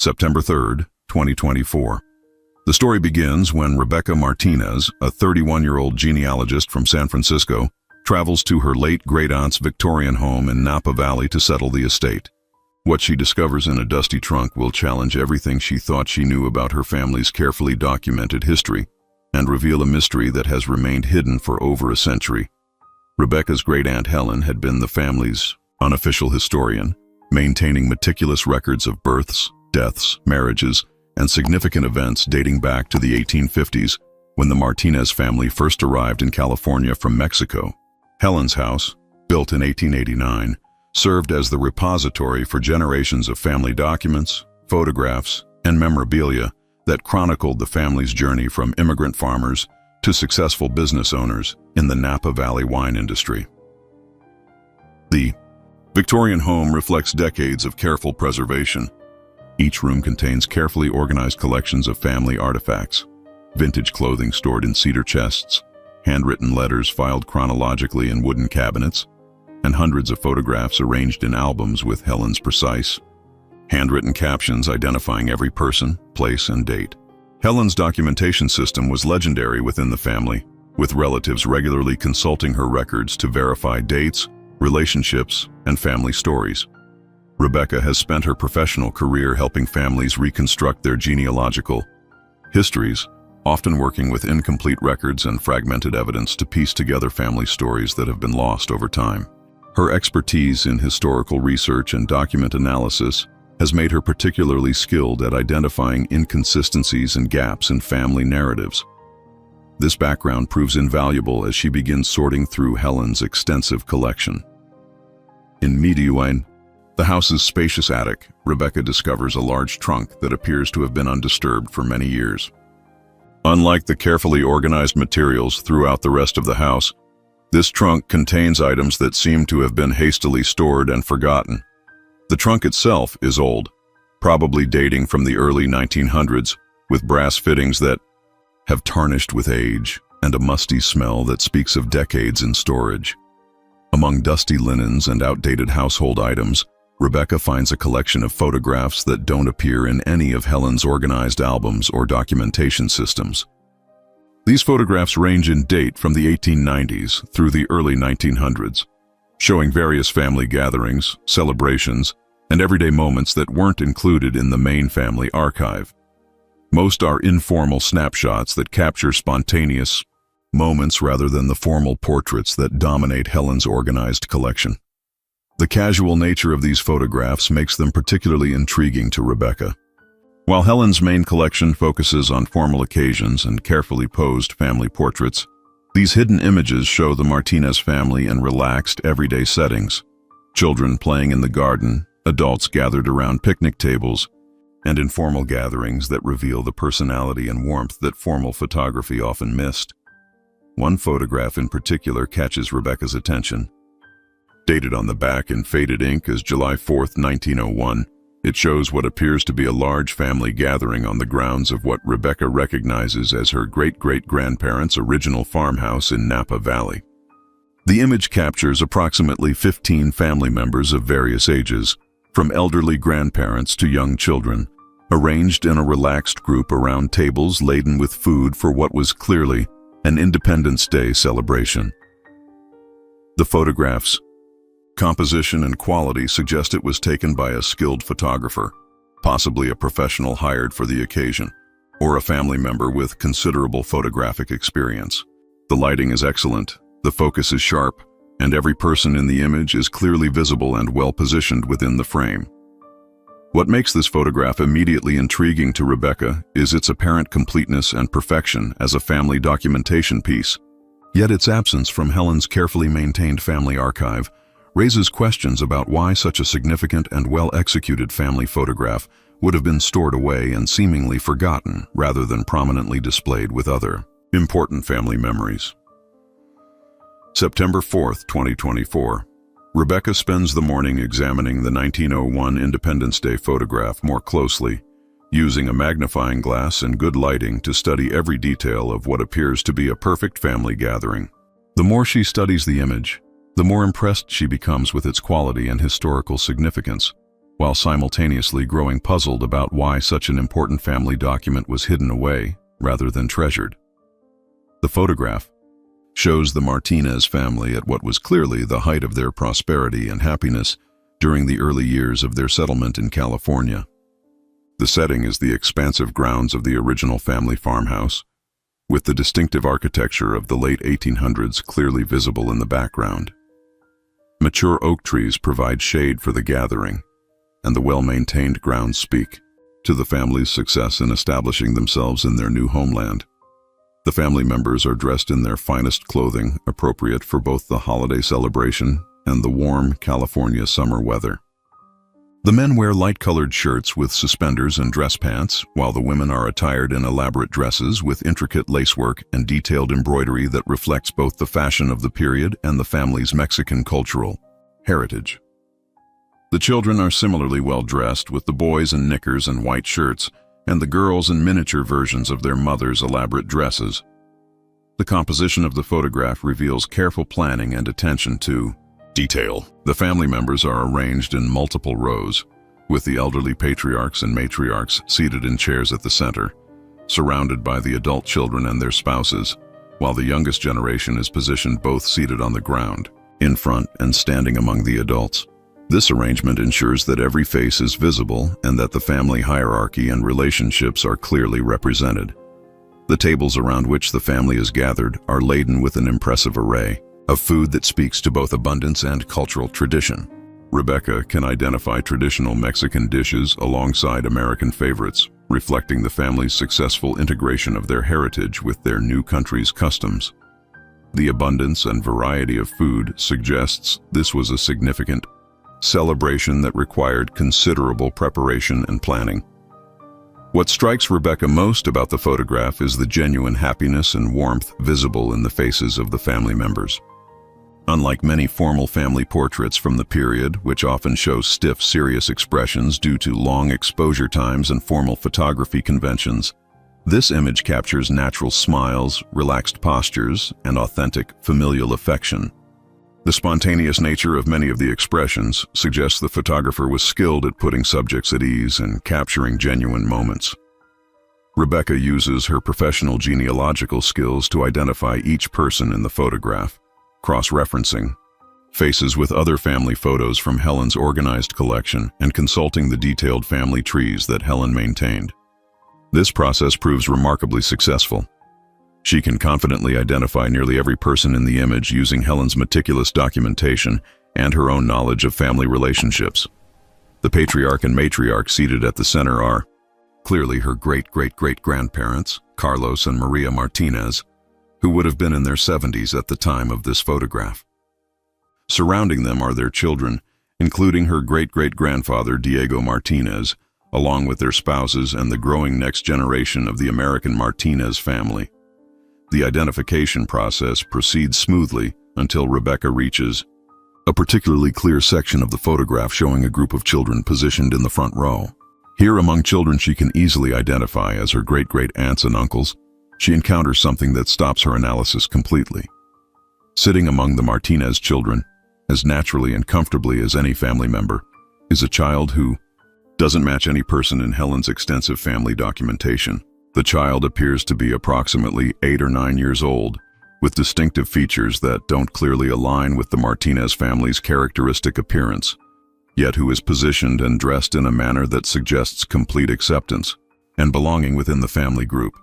September 3rd, 2024. The story begins when Rebecca Martinez, a 31-year-old genealogist from San Francisco, travels to her late great-aunt's Victorian home in Napa Valley to settle the estate. What she discovers in a dusty trunk will challenge everything she thought she knew about her family's carefully documented history and reveal a mystery that has remained hidden for over a century. Rebecca's great-aunt Helen had been the family's unofficial historian, maintaining meticulous records of births, deaths, marriages, and significant events dating back to the 1850s when the Martinez family first arrived in California from Mexico. Helen's house, built in 1889, served as the repository for generations of family documents, photographs, and memorabilia that chronicled the family's journey from immigrant farmers to successful business owners in the Napa Valley wine industry. The Victorian home reflects decades of careful preservation. Each room contains carefully organized collections of family artifacts, vintage clothing stored in cedar chests, handwritten letters filed chronologically in wooden cabinets, and hundreds of photographs arranged in albums with Helen's precise, handwritten captions identifying every person, place, and date. Helen's documentation system was legendary within the family, with relatives regularly consulting her records to verify dates, relationships, and family stories. Rebecca has spent her professional career helping families reconstruct their genealogical histories, often working with incomplete records and fragmented evidence to piece together family stories that have been lost over time. Her expertise in historical research and document analysis has made her particularly skilled at identifying inconsistencies and gaps in family narratives. This background proves invaluable as she begins sorting through Helen's extensive collection. In Meadowlane, the house's spacious attic, Rebecca discovers a large trunk that appears to have been undisturbed for many years. Unlike the carefully organized materials throughout the rest of the house, this trunk contains items that seem to have been hastily stored and forgotten. The trunk itself is old, probably dating from the early 1900s, with brass fittings that have tarnished with age and a musty smell that speaks of decades in storage. Among dusty linens and outdated household items, Rebecca finds a collection of photographs that don't appear in any of Helen's organized albums or documentation systems. These photographs range in date from the 1890s through the early 1900s, showing various family gatherings, celebrations, and everyday moments that weren't included in the main family archive. Most are informal snapshots that capture spontaneous moments rather than the formal portraits that dominate Helen's organized collection. The casual nature of these photographs makes them particularly intriguing to Rebecca. While Helen's main collection focuses on formal occasions and carefully posed family portraits, these hidden images show the Martinez family in relaxed, everyday settings. Children playing in the garden, adults gathered around picnic tables, and informal gatherings that reveal the personality and warmth that formal photography often missed. One photograph in particular catches Rebecca's attention. Dated on the back in faded ink as July 4, 1901, it shows what appears to be a large family gathering on the grounds of what Rebecca recognizes as her great-great-grandparents' original farmhouse in Napa Valley. The image captures approximately 15 family members of various ages, from elderly grandparents to young children, arranged in a relaxed group around tables laden with food for what was clearly an Independence Day celebration. The photographs' composition and quality suggest it was taken by a skilled photographer, possibly a professional hired for the occasion, or a family member with considerable photographic experience. The lighting is excellent, the focus is sharp, and every person in the image is clearly visible and well positioned within the frame. What makes this photograph immediately intriguing to Rebecca is its apparent completeness and perfection as a family documentation piece. Yet its absence from Helen's carefully maintained family archive raises questions about why such a significant and well-executed family photograph would have been stored away and seemingly forgotten rather than prominently displayed with other important family memories. September 4, 2024. Rebecca spends the morning examining the 1901 Independence Day photograph more closely, using a magnifying glass and good lighting to study every detail of what appears to be a perfect family gathering. The more she studies the image, the more impressed she becomes with its quality and historical significance. while simultaneously growing puzzled about why such an important family document was hidden away rather than treasured. The photograph shows the Martinez family at what was clearly the height of their prosperity and happiness during the early years of their settlement in California. The setting is the expansive grounds of the original family farmhouse, with the distinctive architecture of the late 1800s clearly visible in the background. Mature oak trees provide shade for the gathering, and the well-maintained grounds speak to the family's success in establishing themselves in their new homeland. The family members are dressed in their finest clothing, appropriate for both the holiday celebration and the warm California summer weather. The men wear light-colored shirts with suspenders and dress pants, while the women are attired in elaborate dresses with intricate lacework and detailed embroidery that reflects both the fashion of the period and the family's Mexican cultural heritage. The children are similarly well dressed, with the boys in knickers and white shirts, and the girls in miniature versions of their mother's elaborate dresses. The composition of the photograph reveals careful planning and attention to detail. The family members are arranged in multiple rows, with the elderly patriarchs and matriarchs seated in chairs at the center, surrounded by the adult children and their spouses, while the youngest generation is positioned both seated on the ground, in front and standing among the adults. This arrangement ensures that every face is visible and that the family hierarchy and relationships are clearly represented. The tables around which the family is gathered are laden with an impressive array of food that speaks to both abundance and cultural tradition. Rebecca can identify traditional Mexican dishes alongside American favorites, reflecting the family's successful integration of their heritage with their new country's customs. The abundance and variety of food suggests this was a significant celebration that required considerable preparation and planning. What strikes Rebecca most about the photograph is the genuine happiness and warmth visible in the faces of the family members. Unlike many formal family portraits from the period, which often show stiff, serious expressions due to long exposure times and formal photography conventions, this image captures natural smiles, relaxed postures, and authentic familial affection. The spontaneous nature of many of the expressions suggests the photographer was skilled at putting subjects at ease and capturing genuine moments. Rebecca uses her professional genealogical skills to identify each person in the photograph, cross-referencing faces with other family photos from Helen's organized collection and consulting the detailed family trees that Helen maintained. This process proves remarkably successful. She can confidently identify nearly every person in the image using Helen's meticulous documentation and her own knowledge of family relationships. The patriarch and matriarch seated at the center are clearly her great-great-great-grandparents, Carlos and Maria Martinez, who would have been in their 70s at the time of this photograph. Surrounding them are their children, including her great-great-grandfather Diego Martinez, along with their spouses and the growing next generation of the American Martinez family. The identification process proceeds smoothly until Rebecca reaches a particularly clear section of the photograph showing a group of children positioned in the front row. Here, among children she can easily identify as her great-great-aunts and uncles, she encounters something that stops her analysis completely. Sitting among the Martinez children, as naturally and comfortably as any family member, is a child who doesn't match any person in Helen's extensive family documentation. The child appears to be approximately 8 or 9 years old, with distinctive features that don't clearly align with the Martinez family's characteristic appearance, yet who is positioned and dressed in a manner that suggests complete acceptance and belonging within the family group.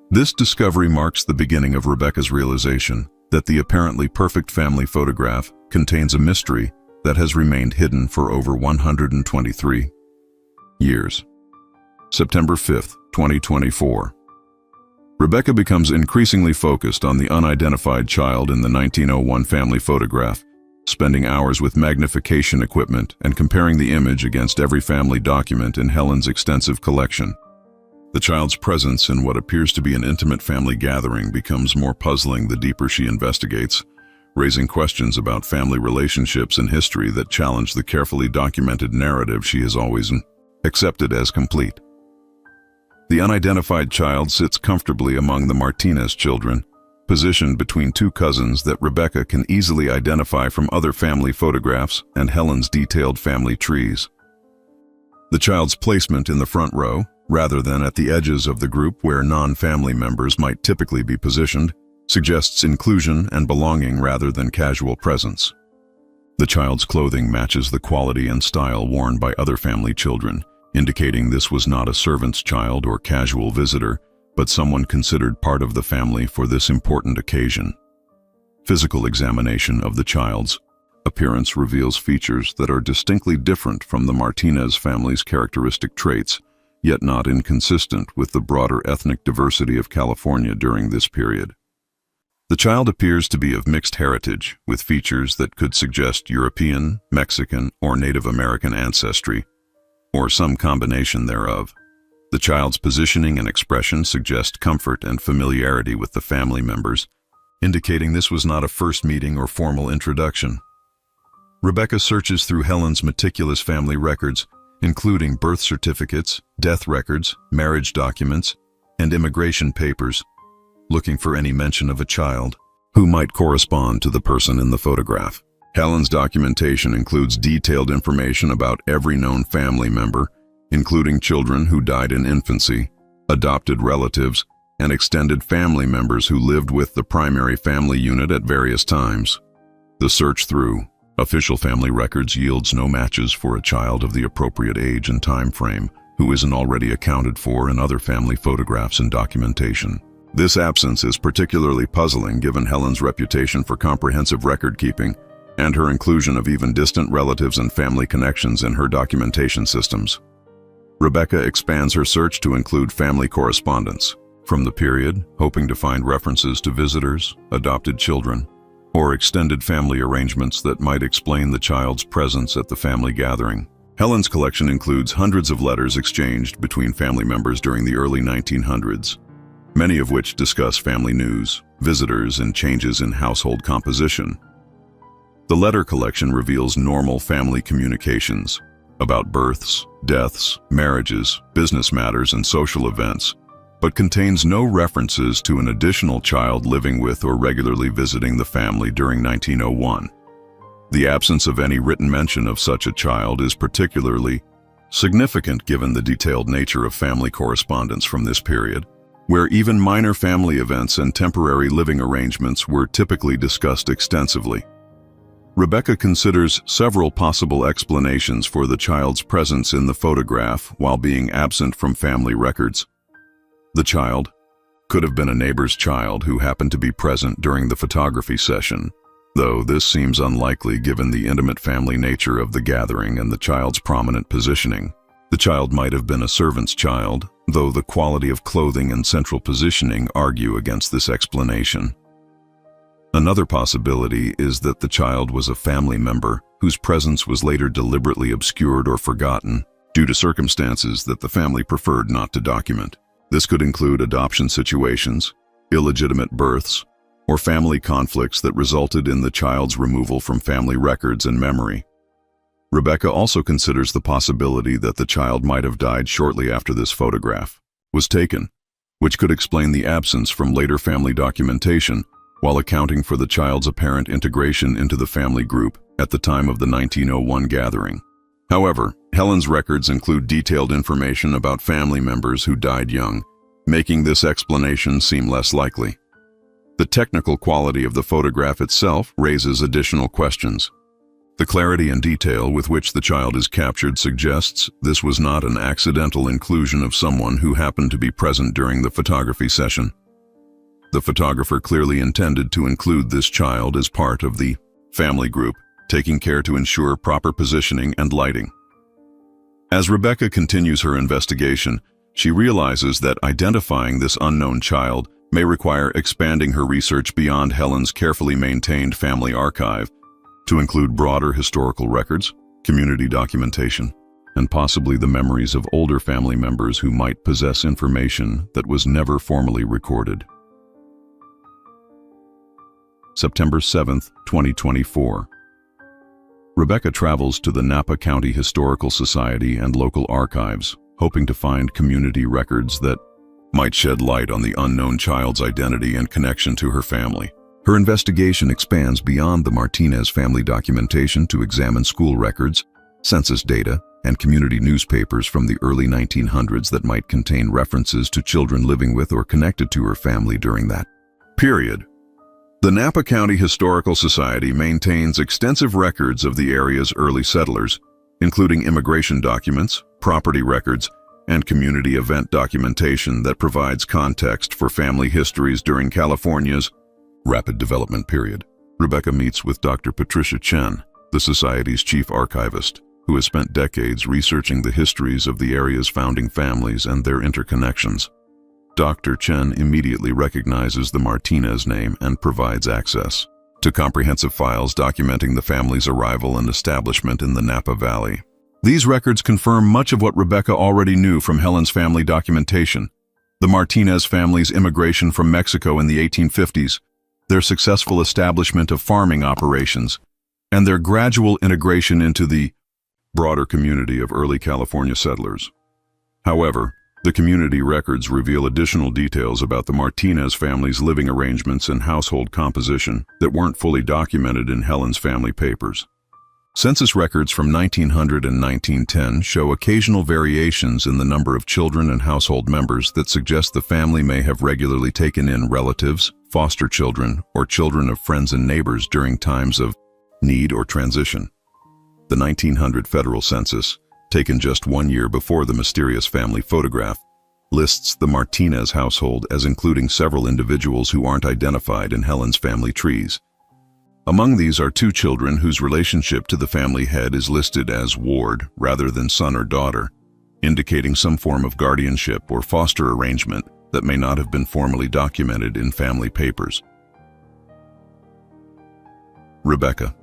This discovery marks the beginning of Rebecca's realization that the apparently perfect family photograph contains a mystery that has remained hidden for over 123 years. September 5th, 2024. Rebecca becomes increasingly focused on the unidentified child in the 1901 family photograph, spending hours with magnification equipment and comparing the image against every family document in Helen's extensive collection. The child's presence in what appears to be an intimate family gathering becomes more puzzling the deeper she investigates, raising questions about family relationships and history that challenge the carefully documented narrative she has always accepted as complete. The unidentified child sits comfortably among the Martinez children, positioned between two cousins that Rebecca can easily identify from other family photographs and Helen's detailed family trees. The child's placement in the front row, rather than at the edges of the group where non-family members might typically be positioned, suggests inclusion and belonging rather than casual presence. The child's clothing matches the quality and style worn by other family children, indicating this was not a servant's child or casual visitor, but someone considered part of the family for this important occasion. Physical examination of the child's appearance reveals features that are distinctly different from the Martinez family's characteristic traits, yet not inconsistent with the broader ethnic diversity of California during this period. The child appears to be of mixed heritage, with features that could suggest European, Mexican, or Native American ancestry, or some combination thereof. The child's positioning and expression suggest comfort and familiarity with the family members, indicating this was not a first meeting or formal introduction. Rebecca searches through Helen's meticulous family records, including birth certificates, death records, marriage documents, and immigration papers, looking for any mention of a child who might correspond to the person in the photograph. Helen's documentation includes detailed information about every known family member, including children who died in infancy, adopted relatives, and extended family members who lived with the primary family unit at various times. The search through official family records yields no matches for a child of the appropriate age and time frame who isn't already accounted for in other family photographs and documentation. This absence is particularly puzzling given Helen's reputation for comprehensive record-keeping and her inclusion of even distant relatives and family connections in her documentation systems. Rebecca expands her search to include family correspondence from the period, hoping to find references to visitors, adopted children, or extended family arrangements that might explain the child's presence at the family gathering. Helen's collection includes hundreds of letters exchanged between family members during the early 1900s, many of which discuss family news, visitors, and changes in household composition. The letter collection reveals normal family communications about births, deaths, marriages, business matters, and social events, but contains no references to an additional child living with or regularly visiting the family during 1901. The absence of any written mention of such a child is particularly significant given the detailed nature of family correspondence from this period, where even minor family events and temporary living arrangements were typically discussed extensively. Rebecca considers several possible explanations for the child's presence in the photograph while being absent from family records. The child could have been a neighbor's child who happened to be present during the photography session, though this seems unlikely given the intimate family nature of the gathering and the child's prominent positioning. The child might have been a servant's child, though the quality of clothing and central positioning argue against this explanation. Another possibility is that the child was a family member whose presence was later deliberately obscured or forgotten due to circumstances that the family preferred not to document. This could include adoption situations, illegitimate births, or family conflicts that resulted in the child's removal from family records and memory. Rebecca also considers the possibility that the child might have died shortly after this photograph was taken, which could explain the absence from later family documentation while accounting for the child's apparent integration into the family group at the time of the 1901 gathering. However, Helen's records include detailed information about family members who died young, making this explanation seem less likely. The technical quality of the photograph itself raises additional questions. The clarity and detail with which the child is captured suggests this was not an accidental inclusion of someone who happened to be present during the photography session. The photographer clearly intended to include this child as part of the family group, taking care to ensure proper positioning and lighting. As Rebecca continues her investigation, she realizes that identifying this unknown child may require expanding her research beyond Helen's carefully maintained family archive to include broader historical records, community documentation, and possibly the memories of older family members who might possess information that was never formally recorded. September 7, 2024. Rebecca travels to the Napa County Historical Society and local archives, hoping to find community records that might shed light on the unknown child's identity and connection to her family. Her investigation expands beyond the Martinez family documentation to examine school records, census data, and community newspapers from the early 1900s that might contain references to children living with or connected to her family during that period. The Napa County Historical Society maintains extensive records of the area's early settlers, including immigration documents, property records, and community event documentation that provides context for family histories during California's rapid development period. Rebecca meets with Dr. Patricia Chen, the Society's chief archivist, who has spent decades researching the histories of the area's founding families and their interconnections. Dr. Chen immediately recognizes the Martinez name and provides access to comprehensive files documenting the family's arrival and establishment in the Napa Valley. These records confirm much of what Rebecca already knew from Helen's family documentation: the Martinez family's immigration from Mexico in the 1850s, their successful establishment of farming operations, and their gradual integration into the broader community of early California settlers. However, the community records reveal additional details about the Martinez family's living arrangements and household composition that weren't fully documented in Helen's family papers. Census records from 1900 and 1910 show occasional variations in the number of children and household members that suggest the family may have regularly taken in relatives, foster children, or children of friends and neighbors during times of need or transition. The 1900 federal census, taken just 1 year before the mysterious family photograph, lists the Martinez household as including several individuals who aren't identified in Helen's family trees. Among these are 2 children whose relationship to the family head is listed as ward rather than son or daughter, indicating some form of guardianship or foster arrangement that may not have been formally documented in family papers. Rebecca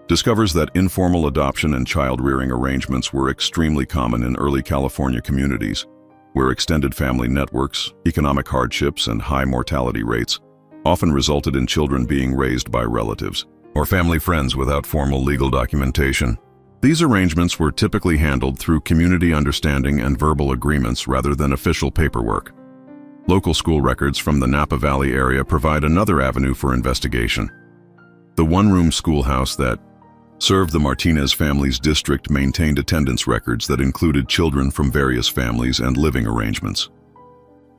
discovers that informal adoption and child-rearing arrangements were extremely common in early California communities, where extended family networks, economic hardships, and high mortality rates often resulted in children being raised by relatives or family friends without formal legal documentation. These arrangements were typically handled through community understanding and verbal agreements rather than official paperwork. Local school records from the Napa Valley area provide another avenue for investigation. The one-room schoolhouse that served the Martinez family's district maintained attendance records that included children from various families and living arrangements.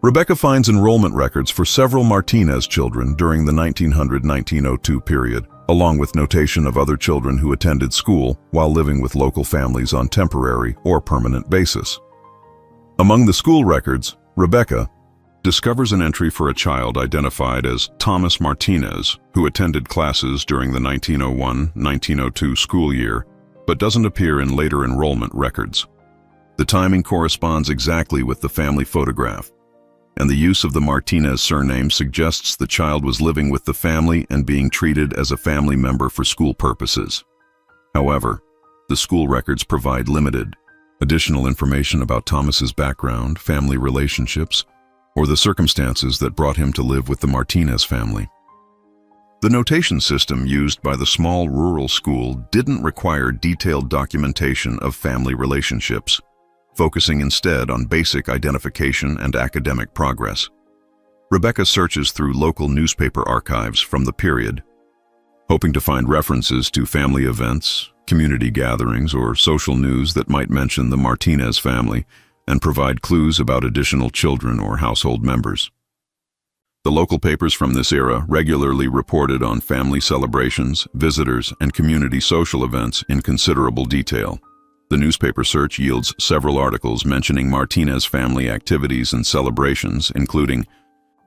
Rebecca finds enrollment records for several Martinez children during the 1900-1902 period, along with notation of other children who attended school while living with local families on temporary or permanent basis. Among the school records, Rebecca discovers an entry for a child identified as Thomas Martinez, who attended classes during the 1901-1902 school year, but doesn't appear in later enrollment records. The timing corresponds exactly with the family photograph, and the use of the Martinez surname suggests the child was living with the family and being treated as a family member for school purposes. However, the school records provide limited additional information about Thomas's background, family relationships, or the circumstances that brought him to live with the Martinez family. The notation system used by the small rural school didn't require detailed documentation of family relationships, focusing instead on basic identification and academic progress. Rebecca searches through local newspaper archives from the period, hoping to find references to family events, community gatherings, or social news that might mention the Martinez family and provide clues about additional children or household members. The local papers from this era regularly reported on family celebrations, visitors, and community social events in considerable detail. The newspaper search yields several articles mentioning Martinez family activities and celebrations, including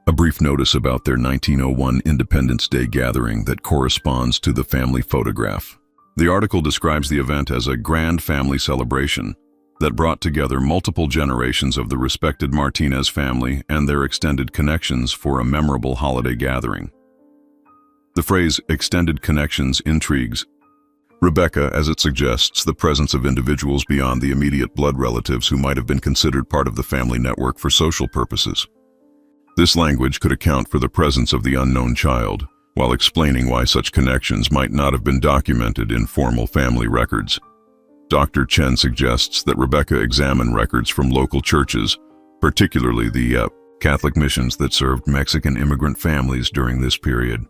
a brief notice about their 1901 Independence Day gathering that corresponds to the family photograph. The article describes the event as a grand family celebration that brought together multiple generations of the respected Martinez family and their extended connections for a memorable holiday gathering. The phrase "extended connections" intrigues Rebecca, as it suggests the presence of individuals beyond the immediate blood relatives who might have been considered part of the family network for social purposes. This language could account for the presence of the unknown child, while explaining why such connections might not have been documented in formal family records. Dr. Chen suggests that Rebecca examine records from local churches, particularly the Catholic missions that served Mexican immigrant families during this period.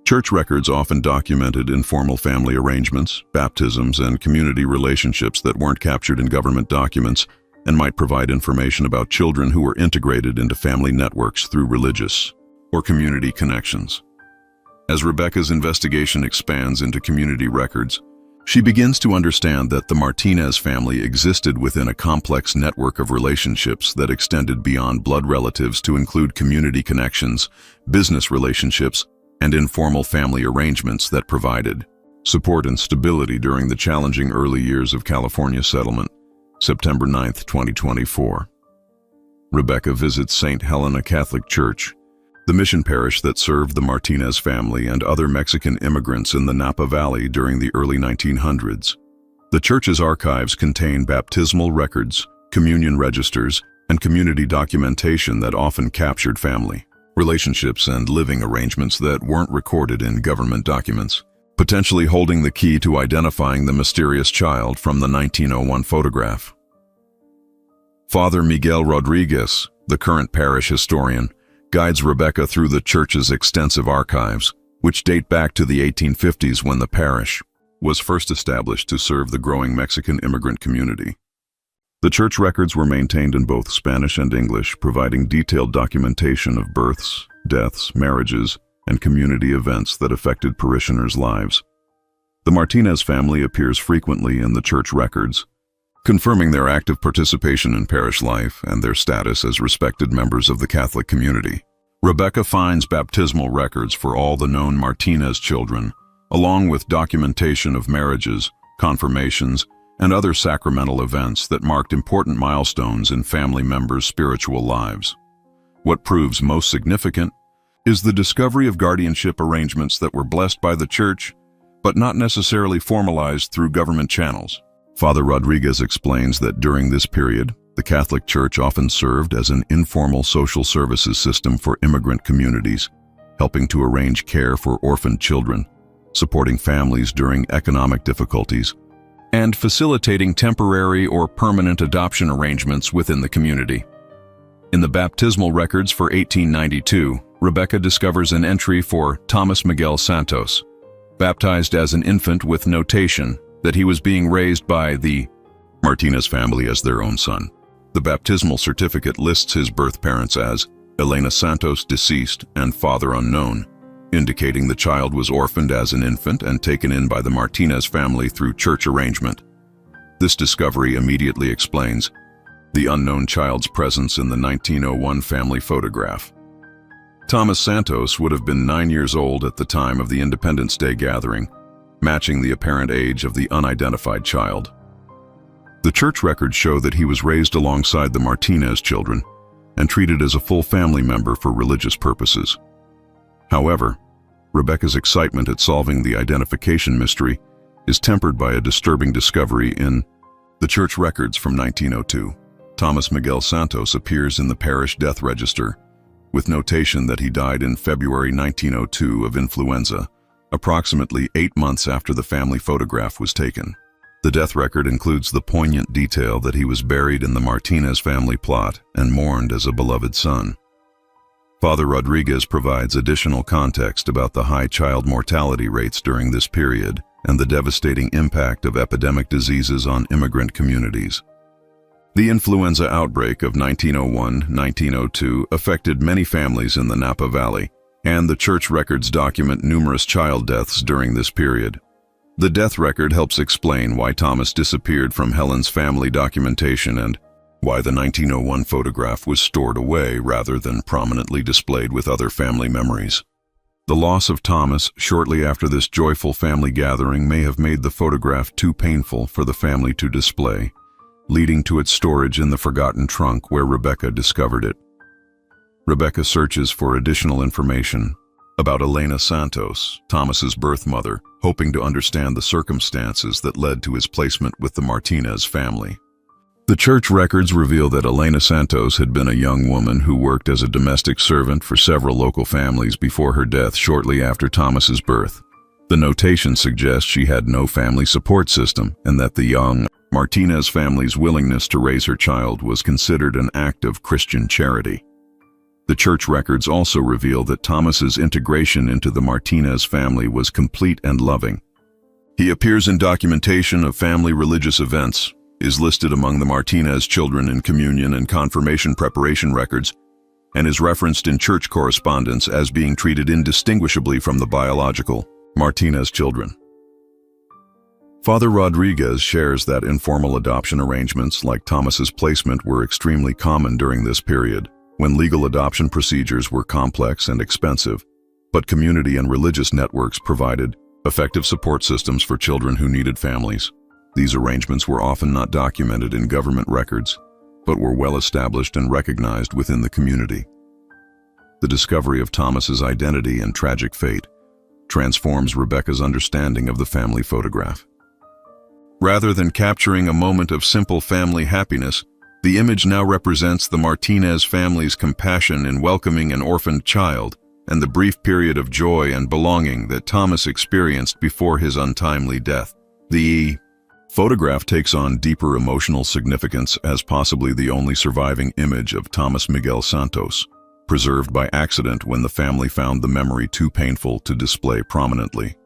Church records often documented informal family arrangements, baptisms, and community relationships that weren't captured in government documents and might provide information about children who were integrated into family networks through religious or community connections. As Rebecca's investigation expands into community records, she begins to understand that the Martinez family existed within a complex network of relationships that extended beyond blood relatives to include community connections, business relationships, and informal family arrangements that provided support and stability during the challenging early years of California settlement. September 9, 2024. Rebecca visits St. Helena Catholic Church, the mission parish that served the Martinez family and other Mexican immigrants in the Napa Valley during the early 1900s. The church's archives contain baptismal records, communion registers, and community documentation that often captured family relationships and living arrangements that weren't recorded in government documents, potentially holding the key to identifying the mysterious child from the 1901 photograph. Father Miguel Rodriguez, the current parish historian, guides Rebecca through the church's extensive archives, which date back to the 1850s when the parish was first established to serve the growing Mexican immigrant community. The church records were maintained in both Spanish and English, providing detailed documentation of births, deaths, marriages, and community events that affected parishioners' lives. The Martinez family appears frequently in the church records, confirming their active participation in parish life and their status as respected members of the Catholic community. Rebecca finds baptismal records for all the known Martinez children, along with documentation of marriages, confirmations, and other sacramental events that marked important milestones in family members' spiritual lives. What proves most significant is the discovery of guardianship arrangements that were blessed by the church, but not necessarily formalized through government channels. Father Rodriguez explains that during this period, the Catholic Church often served as an informal social services system for immigrant communities, helping to arrange care for orphaned children, supporting families during economic difficulties, and facilitating temporary or permanent adoption arrangements within the community. In the baptismal records for 1892, Rebecca discovers an entry for Thomas Miguel Santos, baptized as an infant with notation that he was being raised by the Martinez family as their own son. The baptismal certificate lists his birth parents as Elena Santos, deceased, and father unknown, indicating the child was orphaned as an infant and taken in by the Martinez family through church arrangement. This discovery immediately explains the unknown child's presence in the 1901 family photograph. Thomas Santos would have been 9 years old at the time of the Independence Day gathering, matching the apparent age of the unidentified child. The church records show that he was raised alongside the Martinez children and treated as a full family member for religious purposes. However, Rebecca's excitement at solving the identification mystery is tempered by a disturbing discovery in the church records from 1902. Thomas Miguel Santos appears in the parish death register with notation that he died in February 1902 of influenza, approximately 8 months after the family photograph was taken. The death record includes the poignant detail that he was buried in the Martinez family plot and mourned as a beloved son. Father Rodriguez provides additional context about the high child mortality rates during this period and the devastating impact of epidemic diseases on immigrant communities. The influenza outbreak of 1901-1902 affected many families in the Napa Valley, and the church records document numerous child deaths during this period. The death record helps explain why Thomas disappeared from Helen's family documentation and why the 1901 photograph was stored away rather than prominently displayed with other family memories. The loss of Thomas shortly after this joyful family gathering may have made the photograph too painful for the family to display, leading to its storage in the forgotten trunk where Rebecca discovered it. Rebecca searches for additional information about Elena Santos, Thomas's birth mother, hoping to understand the circumstances that led to his placement with the Martinez family. The church records reveal that Elena Santos had been a young woman who worked as a domestic servant for several local families before her death shortly after Thomas's birth. The notation suggests she had no family support system and that the young Martinez family's willingness to raise her child was considered an act of Christian charity. The church records also reveal that Thomas's integration into the Martinez family was complete and loving. He appears in documentation of family religious events, is listed among the Martinez children in communion and confirmation preparation records, and is referenced in church correspondence as being treated indistinguishably from the biological Martinez children. Father Rodriguez shares that informal adoption arrangements like Thomas's placement were extremely common during this period, when legal adoption procedures were complex and expensive, but community and religious networks provided effective support systems for children who needed families. These arrangements were often not documented in government records, but were well established and recognized within the community. The discovery of Thomas's identity and tragic fate transforms Rebecca's understanding of the family photograph. Rather than capturing a moment of simple family happiness, the image now represents the Martinez family's compassion in welcoming an orphaned child and the brief period of joy and belonging that Thomas experienced before his untimely death. The photograph takes on deeper emotional significance as possibly the only surviving image of Thomas Miguel Santos, preserved by accident when the family found the memory too painful to display prominently.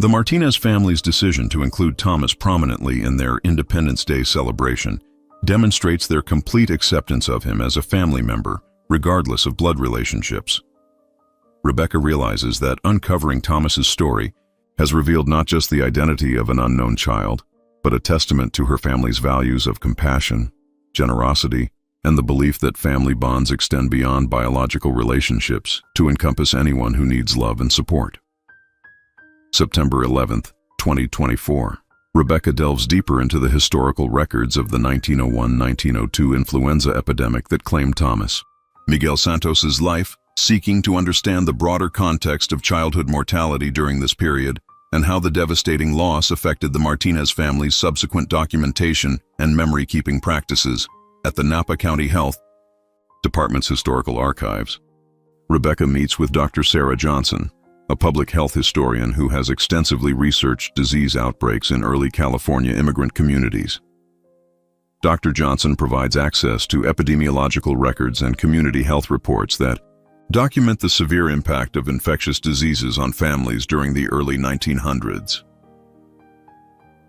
The Martinez family's decision to include Thomas prominently in their Independence Day celebration demonstrates their complete acceptance of him as a family member, regardless of blood relationships. Rebecca realizes that uncovering Thomas's story has revealed not just the identity of an unknown child, but a testament to her family's values of compassion, generosity, and the belief that family bonds extend beyond biological relationships to encompass anyone who needs love and support. September 11, 2024. Rebecca delves deeper into the historical records of the 1901-1902 influenza epidemic that claimed Thomas Miguel Santos's life, seeking to understand the broader context of childhood mortality during this period and how the devastating loss affected the Martinez family's subsequent documentation and memory-keeping practices. At the Napa County Health Department's Historical Archives, Rebecca meets with Dr. Sarah Johnson, a public health historian who has extensively researched disease outbreaks in early California immigrant communities. Dr. Johnson provides access to epidemiological records and community health reports that document the severe impact of infectious diseases on families during the early 1900s.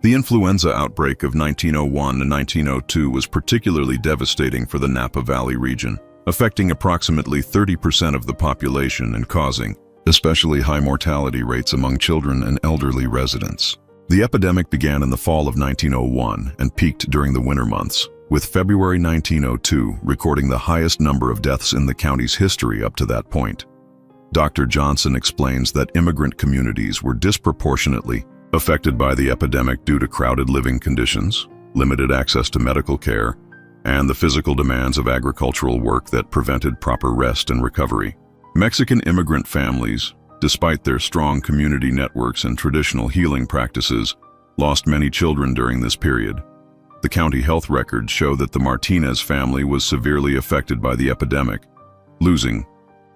The influenza outbreak of 1901 and 1902 was particularly devastating for the Napa Valley region, affecting approximately 30% of the population and causing especially high mortality rates among children and elderly residents. The epidemic began in the fall of 1901 and peaked during the winter months, with February 1902 recording the highest number of deaths in the county's history up to that point. Dr. Johnson explains that immigrant communities were disproportionately affected by the epidemic due to crowded living conditions, limited access to medical care, and the physical demands of agricultural work that prevented proper rest and recovery. Mexican immigrant families, despite their strong community networks and traditional healing practices, lost many children during this period. The county health records show that the Martinez family was severely affected by the epidemic, losing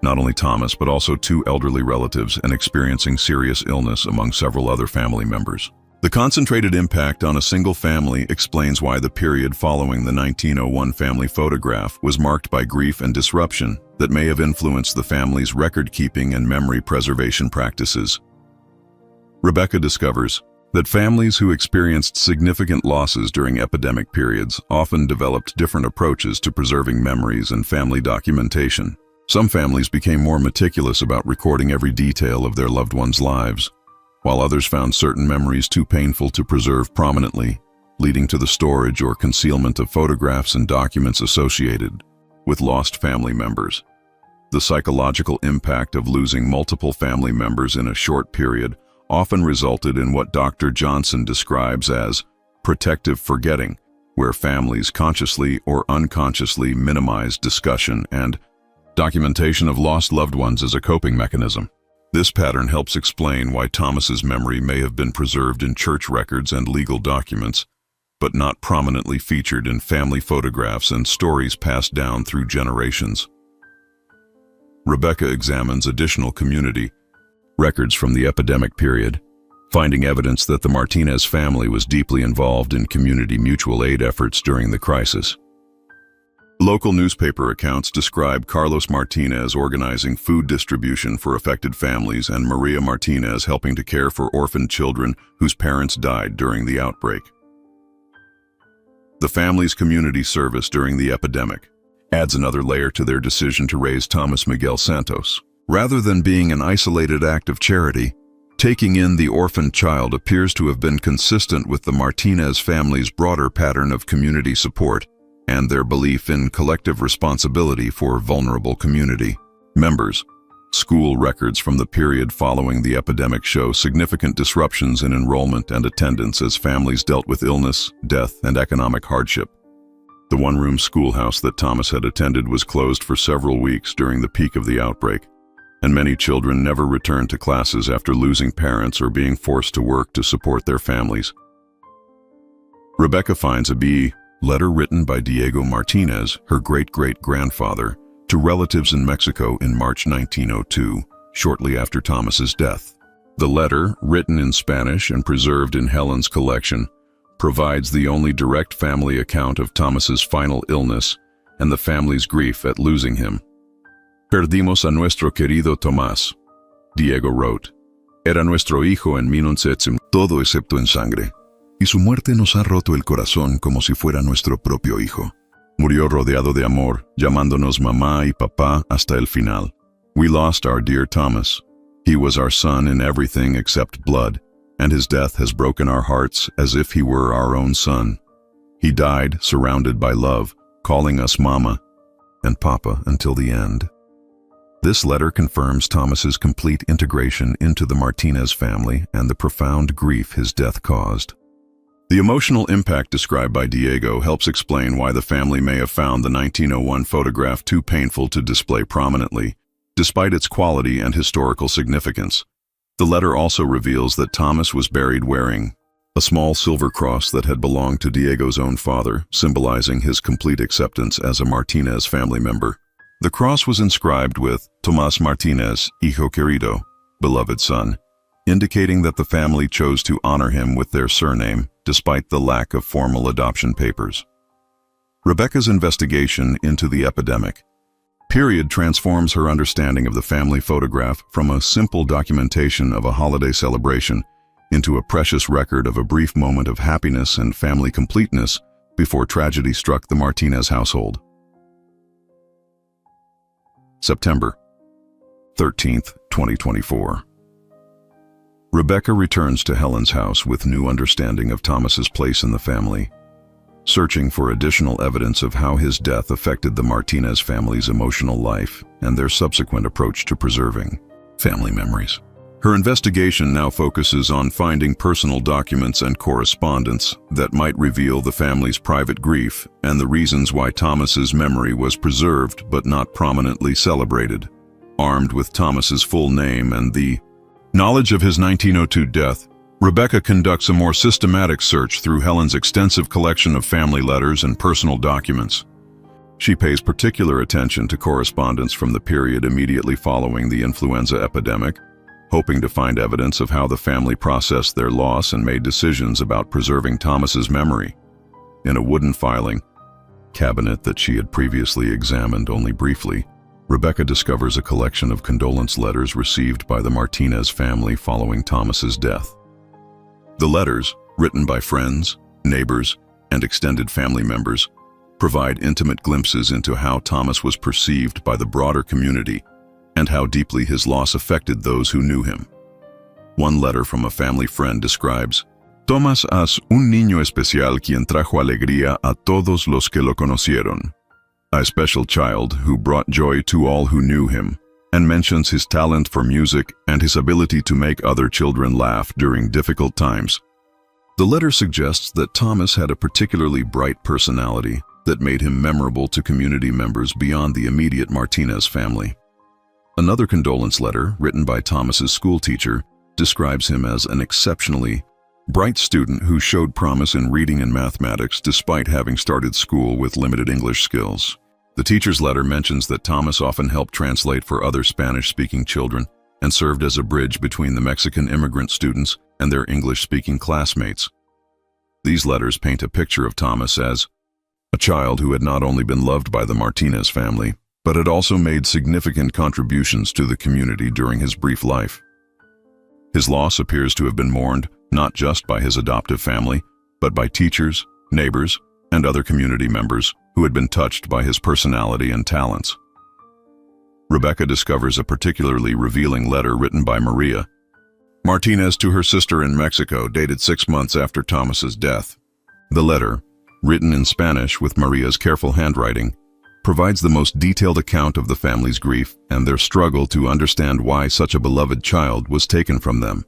not only Thomas but also 2 elderly relatives and experiencing serious illness among several other family members. The concentrated impact on a single family explains why the period following the 1901 family photograph was marked by grief and disruption that may have influenced the family's record-keeping and memory preservation practices. Rebecca discovers that families who experienced significant losses during epidemic periods often developed different approaches to preserving memories and family documentation. Some families became more meticulous about recording every detail of their loved ones' lives, while others found certain memories too painful to preserve prominently, leading to the storage or concealment of photographs and documents associated with lost family members. The psychological impact of losing multiple family members in a short period often resulted in what Dr. Johnson describes as protective forgetting, where families consciously or unconsciously minimize discussion and documentation of lost loved ones as a coping mechanism. This pattern helps explain why Thomas's memory may have been preserved in church records and legal documents, but not prominently featured in family photographs and stories passed down through generations. Rebecca examines additional community records from the epidemic period, finding evidence that the Martinez family was deeply involved in community mutual aid efforts during the crisis. Local newspaper accounts describe Carlos Martinez organizing food distribution for affected families and Maria Martinez helping to care for orphaned children whose parents died during the outbreak. The family's community service during the epidemic adds another layer to their decision to raise Thomas Miguel Santos. Rather than being an isolated act of charity, taking in the orphaned child appears to have been consistent with the Martinez family's broader pattern of community support and their belief in collective responsibility for vulnerable community members. School records from the period following the epidemic show significant disruptions in enrollment and attendance as families dealt with illness, death, and economic hardship. The one-room schoolhouse that Thomas had attended was closed for several weeks during the peak of the outbreak, and many children never returned to classes after losing parents or being forced to work to support their families. Rebecca finds a letter written by Diego Martinez, her great-great-grandfather, to relatives in Mexico in March 1902, shortly after Thomas's death. The letter, written in Spanish and preserved in Helen's collection, provides the only direct family account of Thomas's final illness and the family's grief at losing him. Perdimos a nuestro querido Tomás, Diego wrote. Era nuestro hijo en 1900, todo excepto en sangre. Y su muerte nos ha roto el corazón como si fuera nuestro propio hijo. Murió rodeado de amor, llamándonos mamá y papá hasta el final. We lost our dear Thomas. He was our son in everything except blood, and his death has broken our hearts as if he were our own son. He died surrounded by love, calling us mama and papa until the end. This letter confirms Thomas's complete integration into the Martinez family and the profound grief his death caused. The emotional impact described by Diego helps explain why the family may have found the 1901 photograph too painful to display prominently, despite its quality and historical significance. The letter also reveals that Thomas was buried wearing a small silver cross that had belonged to Diego's own father, symbolizing his complete acceptance as a Martinez family member. The cross was inscribed with Tomás Martínez, hijo querido, beloved son, indicating that the family chose to honor him with their surname, despite the lack of formal adoption papers. Rebecca's investigation into the epidemic period transforms her understanding of the family photograph from a simple documentation of a holiday celebration into a precious record of a brief moment of happiness and family completeness before tragedy struck the Martinez household. September 13th, 2024. Rebecca returns to Helen's house with new understanding of Thomas's place in the family, searching for additional evidence of how his death affected the Martinez family's emotional life and their subsequent approach to preserving family memories. Her investigation now focuses on finding personal documents and correspondence that might reveal the family's private grief and the reasons why Thomas's memory was preserved but not prominently celebrated. Armed with Thomas's full name and the knowledge of his 1902 death, Rebecca conducts a more systematic search through Helen's extensive collection of family letters and personal documents. She pays particular attention to correspondence from the period immediately following the influenza epidemic, hoping to find evidence of how the family processed their loss and made decisions about preserving Thomas's memory. In a wooden filing cabinet that she had previously examined only briefly, Rebecca discovers a collection of condolence letters received by the Martinez family following Thomas's death. The letters, written by friends, neighbors, and extended family members, provide intimate glimpses into how Thomas was perceived by the broader community and how deeply his loss affected those who knew him. One letter from a family friend describes, Tomás es un niño especial quien trajo alegría a todos los que lo conocieron. A special child who brought joy to all who knew him, and mentions his talent for music and his ability to make other children laugh during difficult times. The letter suggests that Thomas had a particularly bright personality that made him memorable to community members beyond the immediate Martinez family. Another condolence letter, written by Thomas's schoolteacher, describes him as an exceptionally bright student who showed promise in reading and mathematics despite having started school with limited English skills. The teacher's letter mentions that Thomas often helped translate for other Spanish-speaking children and served as a bridge between the Mexican immigrant students and their English-speaking classmates. These letters paint a picture of Thomas as a child who had not only been loved by the Martinez family, but had also made significant contributions to the community during his brief life. His loss appears to have been mourned not just by his adoptive family, but by teachers, neighbors, and other community members who had been touched by his personality and talents. Rebecca discovers a particularly revealing letter written by Maria Martinez to her sister in Mexico, dated 6 months after Thomas's death. The letter, written in Spanish with Maria's careful handwriting, provides the most detailed account of the family's grief and their struggle to understand why such a beloved child was taken from them.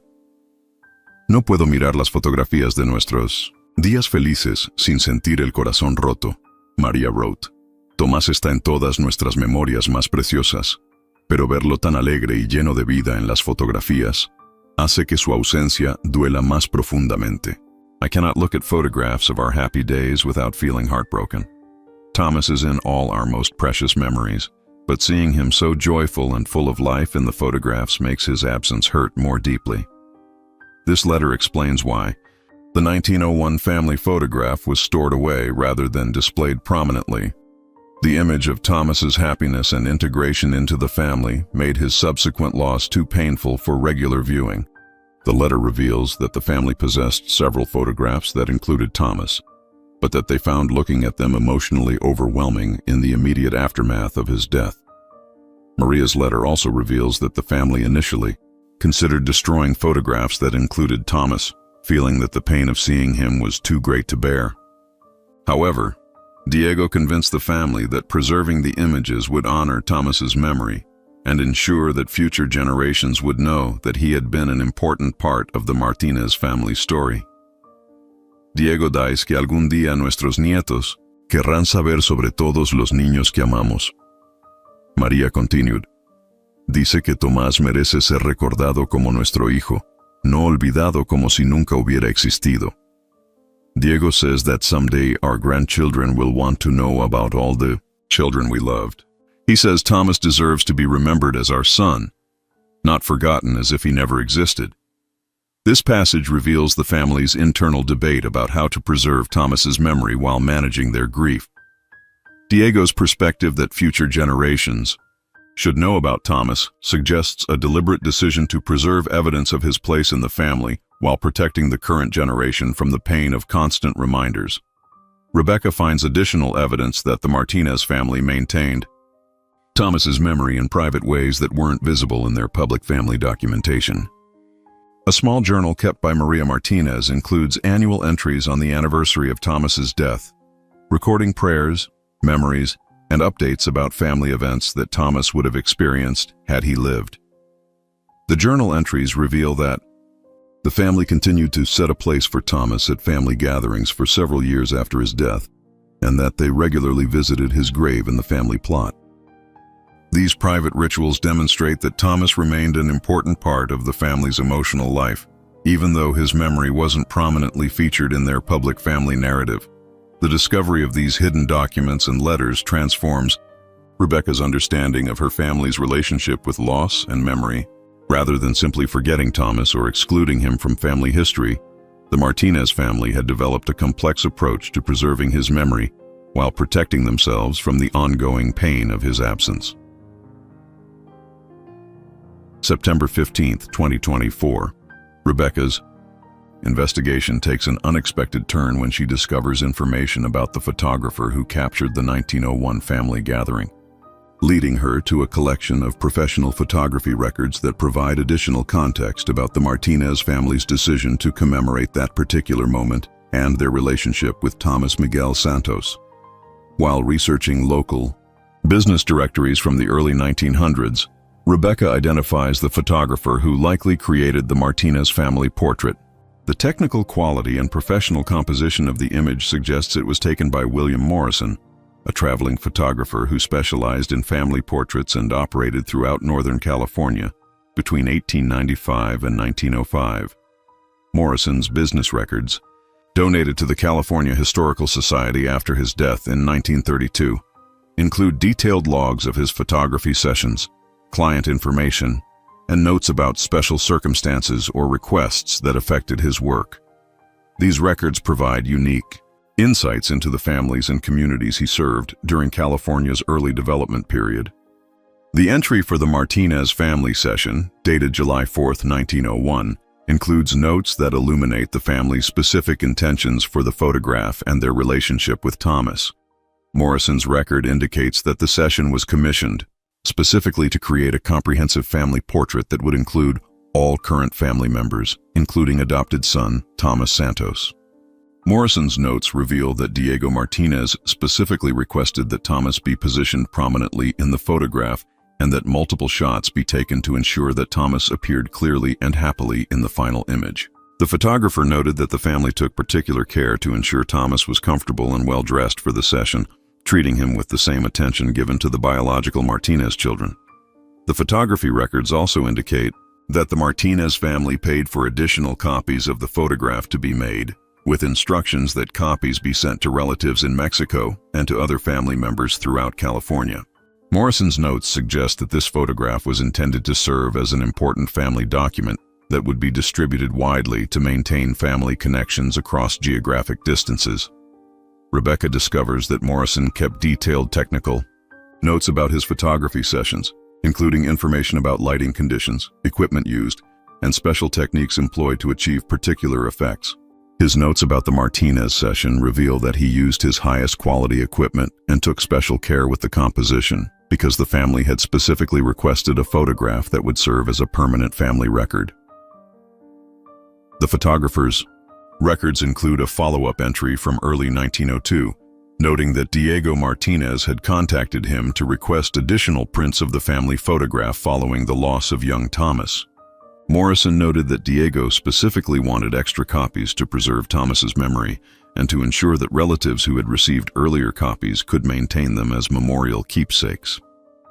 No puedo mirar las fotografías de nuestros días felices sin sentir el corazón roto, María wrote. Tomás está en todas nuestras memorias más preciosas, pero verlo tan alegre y lleno de vida en las fotografías hace que su ausencia duela más profundamente. I cannot look at photographs of our happy days without feeling heartbroken. Thomas is in all our most precious memories, but seeing him so joyful and full of life in the photographs makes his absence hurt more deeply. This letter explains why the 1901 family photograph was stored away rather than displayed prominently. The image of Thomas's happiness and integration into the family made his subsequent loss too painful for regular viewing. The letter reveals that the family possessed several photographs that included Thomas, but that they found looking at them emotionally overwhelming in the immediate aftermath of his death. Maria's letter also reveals that the family initially considered destroying photographs that included Thomas, feeling that the pain of seeing him was too great to bear. However, Diego convinced the family that preserving the images would honor Thomas's memory and ensure that future generations would know that he had been an important part of the Martinez family story. Diego dice que algún día nuestros nietos querrán saber sobre todos los niños que amamos. María continued, dice que Tomás merece ser recordado como nuestro hijo, no olvidado como si nunca hubiera existido. Diego says that someday our grandchildren will want to know about all the children we loved. He says Thomas deserves to be remembered as our son, not forgotten as if he never existed. This passage reveals the family's internal debate about how to preserve Thomas's memory while managing their grief. Diego's perspective that future generations should know about Thomas suggests a deliberate decision to preserve evidence of his place in the family while protecting the current generation from the pain of constant reminders. Rebecca finds additional evidence that the Martinez family maintained Thomas's memory in private ways that weren't visible in their public family documentation. A small journal kept by Maria Martinez includes annual entries on the anniversary of Thomas's death, recording prayers, memories, and updates about family events that Thomas would have experienced had he lived. The journal entries reveal that the family continued to set a place for Thomas at family gatherings for several years after his death, and that they regularly visited his grave in the family plot. These private rituals demonstrate that Thomas remained an important part of the family's emotional life, even though his memory wasn't prominently featured in their public family narrative. The discovery of these hidden documents and letters transforms Rebecca's understanding of her family's relationship with loss and memory. Rather than simply forgetting Thomas or excluding him from family history, the Martinez family had developed a complex approach to preserving his memory while protecting themselves from the ongoing pain of his absence. September 15, 2024. Rebecca's investigation takes an unexpected turn when she discovers information about the photographer who captured the 1901 family gathering, leading her to a collection of professional photography records that provide additional context about the Martinez family's decision to commemorate that particular moment and their relationship with Thomas Miguel Santos. While researching local business directories from the early 1900s, Rebecca identifies the photographer who likely created the Martinez family portrait. The technical quality and professional composition of the image suggests it was taken by William Morrison, a traveling photographer who specialized in family portraits and operated throughout Northern California between 1895 and 1905. Morrison's business records, donated to the California Historical Society after his death in 1932, include detailed logs of his photography sessions, client information, and notes about special circumstances or requests that affected his work. These records provide unique insights into the families and communities he served during California's early development period. The entry for the Martinez family session, dated July 4, 1901, includes notes that illuminate the family's specific intentions for the photograph and their relationship with Thomas. Morrison's record indicates that the session was commissioned specifically to create a comprehensive family portrait that would include all current family members, including adopted son Thomas Santos. Morrison's notes reveal that Diego Martinez specifically requested that Thomas be positioned prominently in the photograph and that multiple shots be taken to ensure that Thomas appeared clearly and happily in the final image. The photographer noted that the family took particular care to ensure Thomas was comfortable and well-dressed for the session, treating him with the same attention given to the biological Martinez children. The photography records also indicate that the Martinez family paid for additional copies of the photograph to be made, with instructions that copies be sent to relatives in Mexico and to other family members throughout California. Morrison's notes suggest that this photograph was intended to serve as an important family document that would be distributed widely to maintain family connections across geographic distances. Rebecca discovers that Morrison kept detailed technical notes about his photography sessions, including information about lighting conditions, equipment used, and special techniques employed to achieve particular effects. His notes about the Martinez session reveal that he used his highest quality equipment and took special care with the composition, because the family had specifically requested a photograph that would serve as a permanent family record. The photographer's records include a follow-up entry from early 1902, noting that Diego Martinez had contacted him to request additional prints of the family photograph following the loss of young Thomas. Morrison noted that Diego specifically wanted extra copies to preserve Thomas's memory and to ensure that relatives who had received earlier copies could maintain them as memorial keepsakes.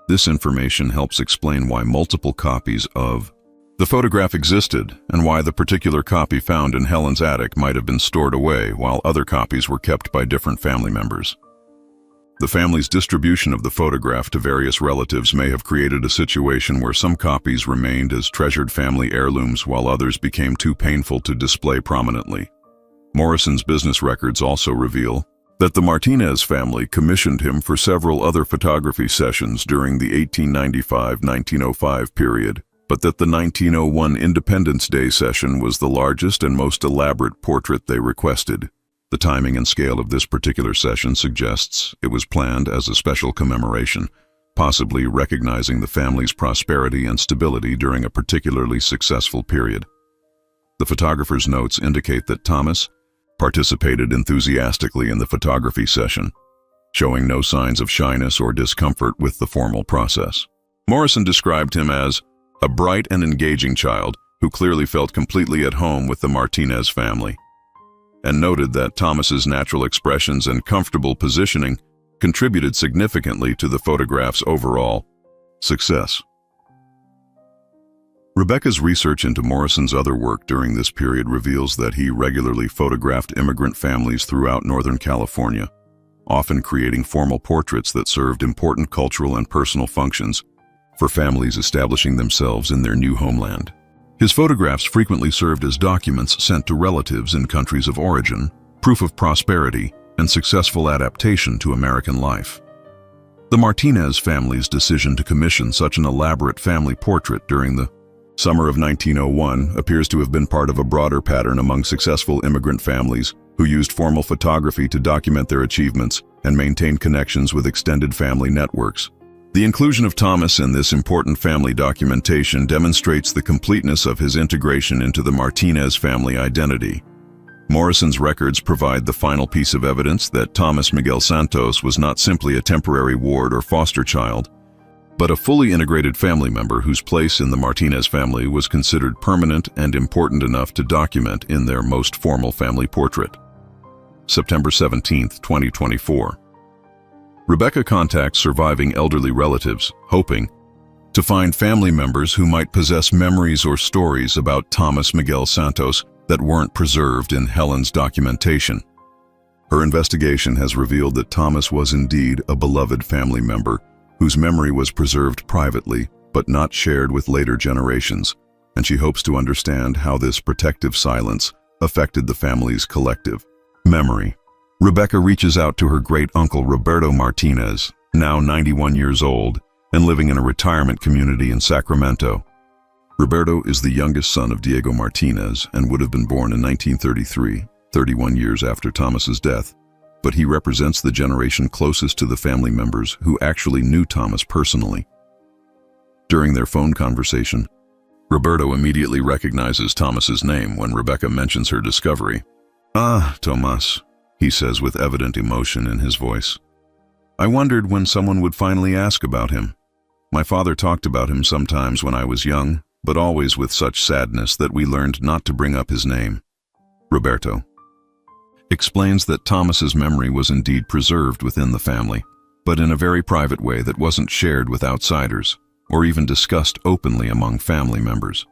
This information helps explain why multiple copies of the photograph existed and why the particular copy found in Helen's attic might have been stored away while other copies were kept by different family members. The family's distribution of the photograph to various relatives may have created a situation where some copies remained as treasured family heirlooms while others became too painful to display prominently. Morrison's business records also reveal that the Martinez family commissioned him for several other photography sessions during the 1895-1905 period, but that the 1901 Independence Day session was the largest and most elaborate portrait they requested. The timing and scale of this particular session suggests it was planned as a special commemoration, possibly recognizing the family's prosperity and stability during a particularly successful period. The photographer's notes indicate that Thomas participated enthusiastically in the photography session, showing no signs of shyness or discomfort with the formal process. Morrison described him as a bright and engaging child who clearly felt completely at home with the Martinez family, and noted that Thomas's natural expressions and comfortable positioning contributed significantly to the photograph's overall success. Rebecca's research into Morrison's other work during this period reveals that he regularly photographed immigrant families throughout Northern California, often creating formal portraits that served important cultural and personal functions for families establishing themselves in their new homeland. His photographs frequently served as documents sent to relatives in countries of origin, proof of prosperity and successful adaptation to American life. The Martinez family's decision to commission such an elaborate family portrait during the summer of 1901 appears to have been part of a broader pattern among successful immigrant families who used formal photography to document their achievements and maintain connections with extended family networks. The inclusion of Thomas in this important family documentation demonstrates the completeness of his integration into the Martinez family identity. Morrison's records provide the final piece of evidence that Thomas Miguel Santos was not simply a temporary ward or foster child, but a fully integrated family member whose place in the Martinez family was considered permanent and important enough to document in their most formal family portrait. September 17, 2024. Rebecca contacts surviving elderly relatives, hoping to find family members who might possess memories or stories about Thomas Miguel Santos that weren't preserved in Helen's documentation. Her investigation has revealed that Thomas was indeed a beloved family member whose memory was preserved privately but not shared with later generations, and she hopes to understand how this protective silence affected the family's collective memory. Rebecca reaches out to her great-uncle Roberto Martinez, now 91 years old, and living in a retirement community in Sacramento. Roberto is the youngest son of Diego Martinez and would have been born in 1933, 31 years after Thomas's death, but he represents the generation closest to the family members who actually knew Thomas personally. During their phone conversation, Roberto immediately recognizes Thomas's name when Rebecca mentions her discovery. "Ah, Tomas," he says with evident emotion in his voice. "I wondered when someone would finally ask about him. My father talked about him sometimes when I was young, but always with such sadness that we learned not to bring up his name." Roberto explains that Thomas's memory was indeed preserved within the family, but in a very private way that wasn't shared with outsiders, or even discussed openly among family members.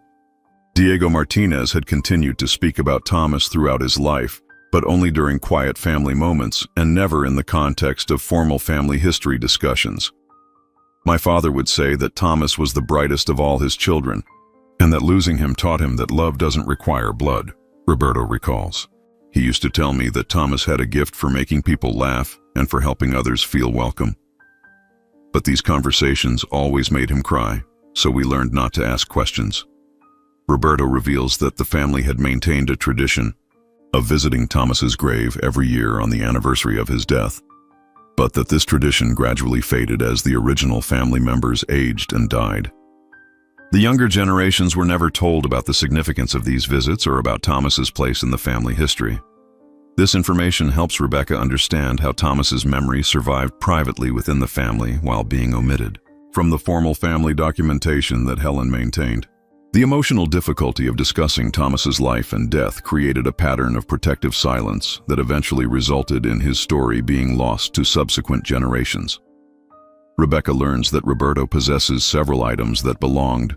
Diego Martinez had continued to speak about Thomas throughout his life, but only during quiet family moments and never in the context of formal family history discussions. "My father would say that Thomas was the brightest of all his children, and that losing him taught him that love doesn't require blood," Roberto recalls. "He used to tell me that Thomas had a gift for making people laugh and for helping others feel welcome. But these conversations always made him cry, so we learned not to ask questions." Roberto reveals that the family had maintained a tradition of visiting Thomas's grave every year on the anniversary of his death, but that this tradition gradually faded as the original family members aged and died. The younger generations were never told about the significance of these visits or about Thomas's place in the family history. This information helps Rebecca understand how Thomas's memory survived privately within the family while being omitted from the formal family documentation that Helen maintained. The emotional difficulty of discussing Thomas's life and death created a pattern of protective silence that eventually resulted in his story being lost to subsequent generations. Rebecca learns that Roberto possesses several items that belonged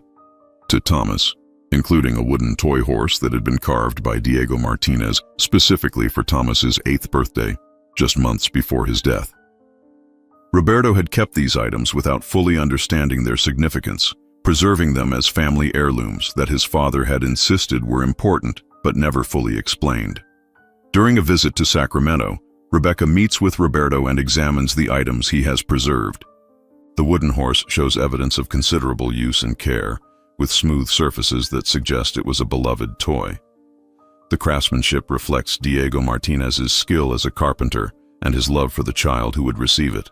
to Thomas, including a wooden toy horse that had been carved by Diego Martinez specifically for Thomas's 8th birthday, just months before his death. Roberto had kept these items without fully understanding their significance, preserving them as family heirlooms that his father had insisted were important but never fully explained. During a visit to Sacramento, Rebecca meets with Roberto and examines the items he has preserved. The wooden horse shows evidence of considerable use and care, with smooth surfaces that suggest it was a beloved toy. The craftsmanship reflects Diego Martinez's skill as a carpenter and his love for the child who would receive it.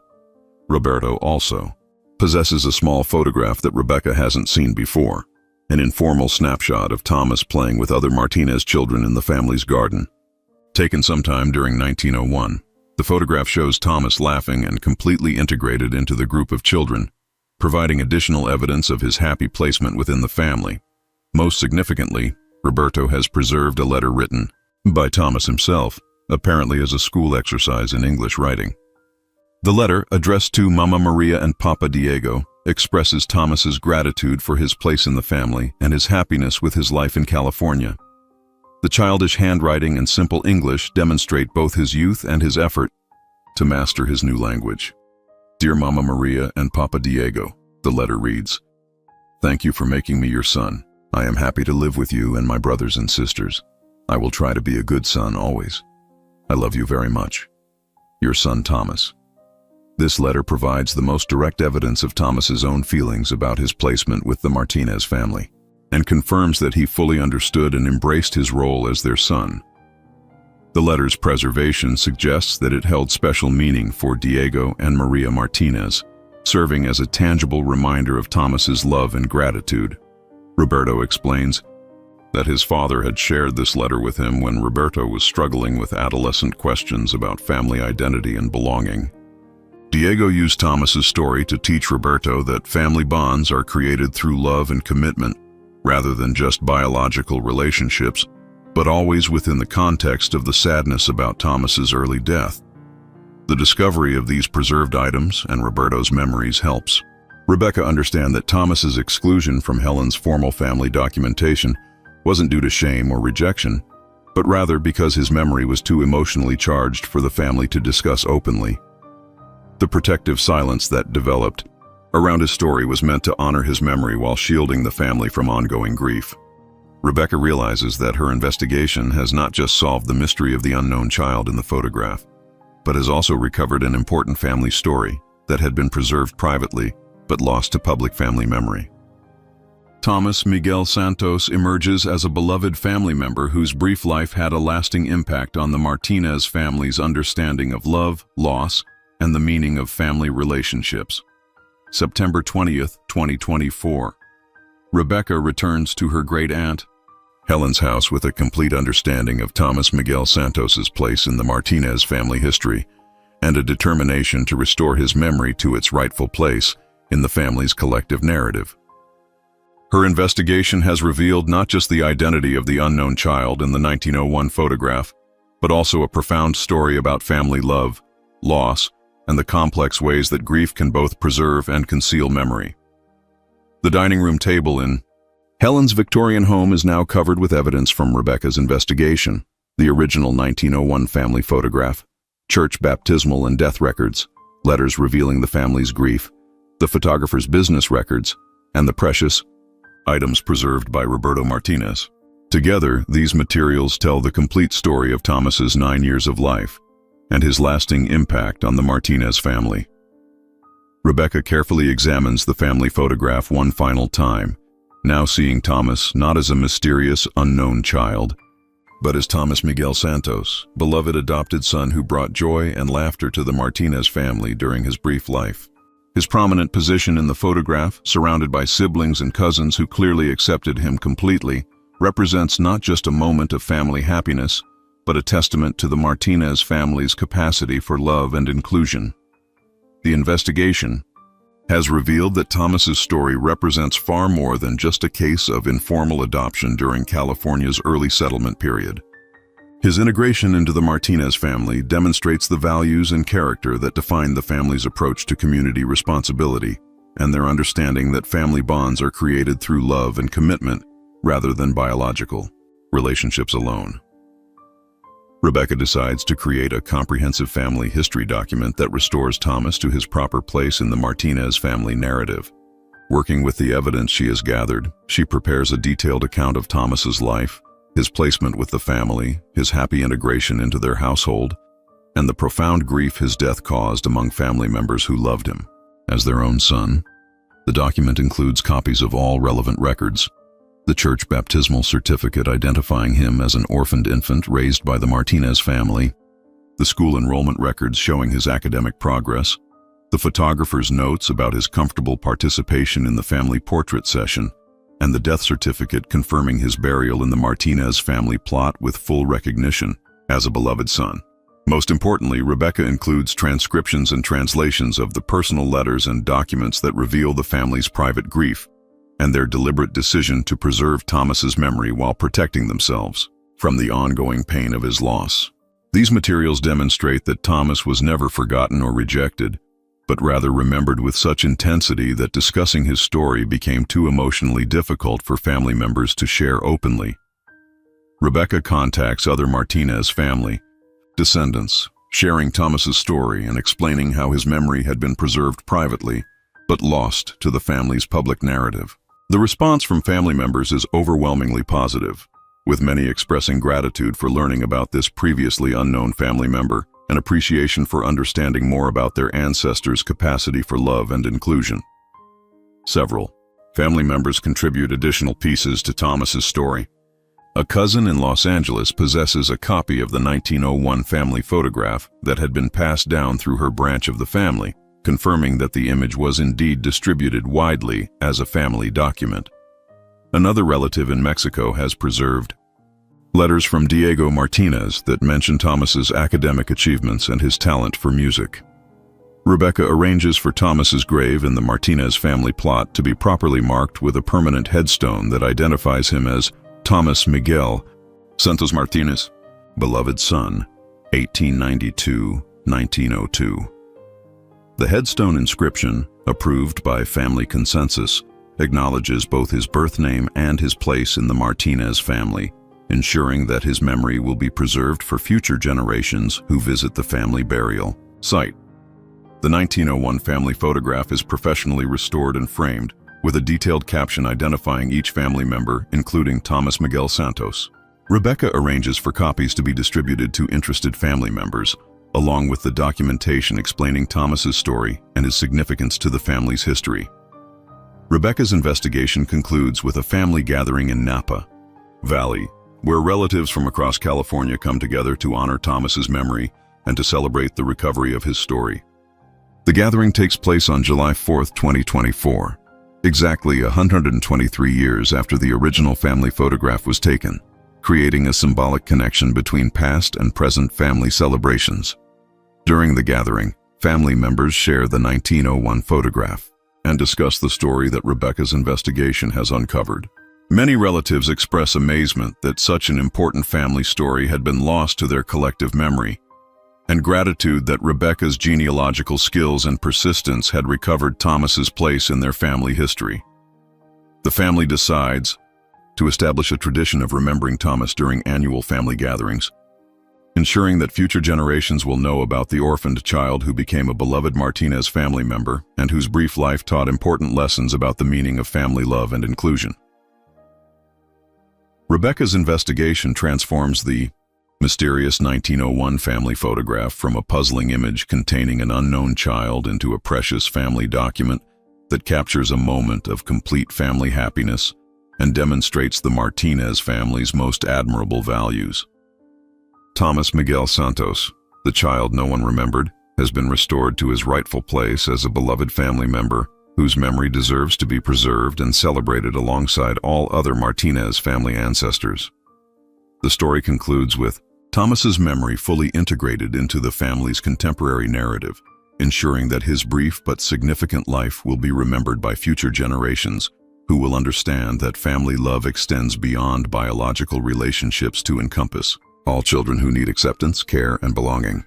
Roberto also possesses a small photograph that Rebecca hasn't seen before, an informal snapshot of Thomas playing with other Martinez children in the family's garden. Taken sometime during 1901, the photograph shows Thomas laughing and completely integrated into the group of children, providing additional evidence of his happy placement within the family. Most significantly, Roberto has preserved a letter written by Thomas himself, apparently as a school exercise in English writing. The letter, addressed to Mama Maria and Papa Diego, expresses Thomas's gratitude for his place in the family and his happiness with his life in California. The childish handwriting and simple English demonstrate both his youth and his effort to master his new language. "Dear Mama Maria and Papa Diego," the letter reads, "Thank you for making me your son. I am happy to live with you and my brothers and sisters. I will try to be a good son always. I love you very much. Your son Thomas." This letter provides the most direct evidence of Thomas's own feelings about his placement with the Martinez family, and confirms that he fully understood and embraced his role as their son. The letter's preservation suggests that it held special meaning for Diego and Maria Martinez, serving as a tangible reminder of Thomas's love and gratitude. Roberto explains that his father had shared this letter with him when Roberto was struggling with adolescent questions about family identity and belonging. Diego used Thomas's story to teach Roberto that family bonds are created through love and commitment, rather than just biological relationships, but always within the context of the sadness about Thomas's early death. The discovery of these preserved items and Roberto's memories helps Rebecca understand that Thomas's exclusion from Helen's formal family documentation wasn't due to shame or rejection, but rather because his memory was too emotionally charged for the family to discuss openly. The protective silence that developed around his story was meant to honor his memory while shielding the family from ongoing grief. Rebecca realizes that her investigation has not just solved the mystery of the unknown child in the photograph, but has also recovered an important family story that had been preserved privately but lost to public family memory. Thomas Miguel Santos emerges as a beloved family member whose brief life had a lasting impact on the Martinez family's understanding of love, loss, and the meaning of family relationships. September 20th, 2024. Rebecca returns to her great-aunt Helen's house with a complete understanding of Thomas Miguel Santos's place in the Martinez family history and a determination to restore his memory to its rightful place in the family's collective narrative. Her investigation has revealed not just the identity of the unknown child in the 1901 photograph, but also a profound story about family love, loss, and the complex ways that grief can both preserve and conceal memory. The dining room table in Helen's Victorian home is now covered with evidence from Rebecca's investigation: the original 1901 family photograph, church baptismal and death records, letters revealing the family's grief, the photographer's business records, and the precious items preserved by Roberto Martinez. Together, these materials tell the complete story of Thomas's 9 years of life and his lasting impact on the Martinez family. Rebecca carefully examines the family photograph one final time, now seeing Thomas not as a mysterious, unknown child, but as Thomas Miguel Santos, beloved adopted son who brought joy and laughter to the Martinez family during his brief life. His prominent position in the photograph, surrounded by siblings and cousins who clearly accepted him completely, represents not just a moment of family happiness, but a testament to the Martinez family's capacity for love and inclusion. The investigation has revealed that Thomas's story represents far more than just a case of informal adoption during California's early settlement period. His integration into the Martinez family demonstrates the values and character that define the family's approach to community responsibility and their understanding that family bonds are created through love and commitment rather than biological relationships alone. Rebecca decides to create a comprehensive family history document that restores Thomas to his proper place in the Martinez family narrative. Working with the evidence she has gathered, she prepares a detailed account of Thomas's life, his placement with the family, his happy integration into their household, and the profound grief his death caused among family members who loved him as their own son. The document includes copies of all relevant records: the church baptismal certificate identifying him as an orphaned infant raised by the Martinez family, the school enrollment records showing his academic progress, the photographer's notes about his comfortable participation in the family portrait session, and the death certificate confirming his burial in the Martinez family plot with full recognition as a beloved son. Most importantly, Rebecca includes transcriptions and translations of the personal letters and documents that reveal the family's private grief and their deliberate decision to preserve Thomas's memory while protecting themselves from the ongoing pain of his loss. These materials demonstrate that Thomas was never forgotten or rejected, but rather remembered with such intensity that discussing his story became too emotionally difficult for family members to share openly. Rebecca contacts other Martinez family descendants, sharing Thomas's story and explaining how his memory had been preserved privately, but lost to the family's public narrative. The response from family members is overwhelmingly positive, with many expressing gratitude for learning about this previously unknown family member and appreciation for understanding more about their ancestors' capacity for love and inclusion. Several family members contribute additional pieces to Thomas's story. A cousin in Los Angeles possesses a copy of the 1901 family photograph that had been passed down through her branch of the family, confirming that the image was indeed distributed widely as a family document. Another relative in Mexico has preserved letters from Diego Martinez that mention Thomas's academic achievements and his talent for music. Rebecca arranges for Thomas's grave in the Martinez family plot to be properly marked with a permanent headstone that identifies him as Thomas Miguel Santos Martinez, beloved son, 1892-1902. The headstone inscription, approved by family consensus, acknowledges both his birth name and his place in the Martinez family, ensuring that his memory will be preserved for future generations who visit the family burial site. The 1901 family photograph is professionally restored and framed, with a detailed caption identifying each family member, including Thomas Miguel Santos. Rebecca arranges for copies to be distributed to interested family members, along with the documentation explaining Thomas's story and his significance to the family's history. Rebecca's investigation concludes with a family gathering in Napa Valley, where relatives from across California come together to honor Thomas's memory and to celebrate the recovery of his story. The gathering takes place on July 4, 2024, exactly 123 years after the original family photograph was taken, creating a symbolic connection between past and present family celebrations. During the gathering, family members share the 1901 photograph and discuss the story that Rebecca's investigation has uncovered. Many relatives express amazement that such an important family story had been lost to their collective memory, and gratitude that Rebecca's genealogical skills and persistence had recovered Thomas's place in their family history. The family decides to establish a tradition of remembering Thomas during annual family gatherings, ensuring that future generations will know about the orphaned child who became a beloved Martinez family member and whose brief life taught important lessons about the meaning of family love and inclusion. Rebecca's investigation transforms the mysterious 1901 family photograph from a puzzling image containing an unknown child into a precious family document that captures a moment of complete family happiness and demonstrates the Martinez family's most admirable values. Thomas Miguel Santos, the child no one remembered, has been restored to his rightful place as a beloved family member whose memory deserves to be preserved and celebrated alongside all other Martinez family ancestors. The story concludes with Thomas's memory fully integrated into the family's contemporary narrative, ensuring that his brief but significant life will be remembered by future generations who will understand that family love extends beyond biological relationships to encompass all children who need acceptance, care, and belonging.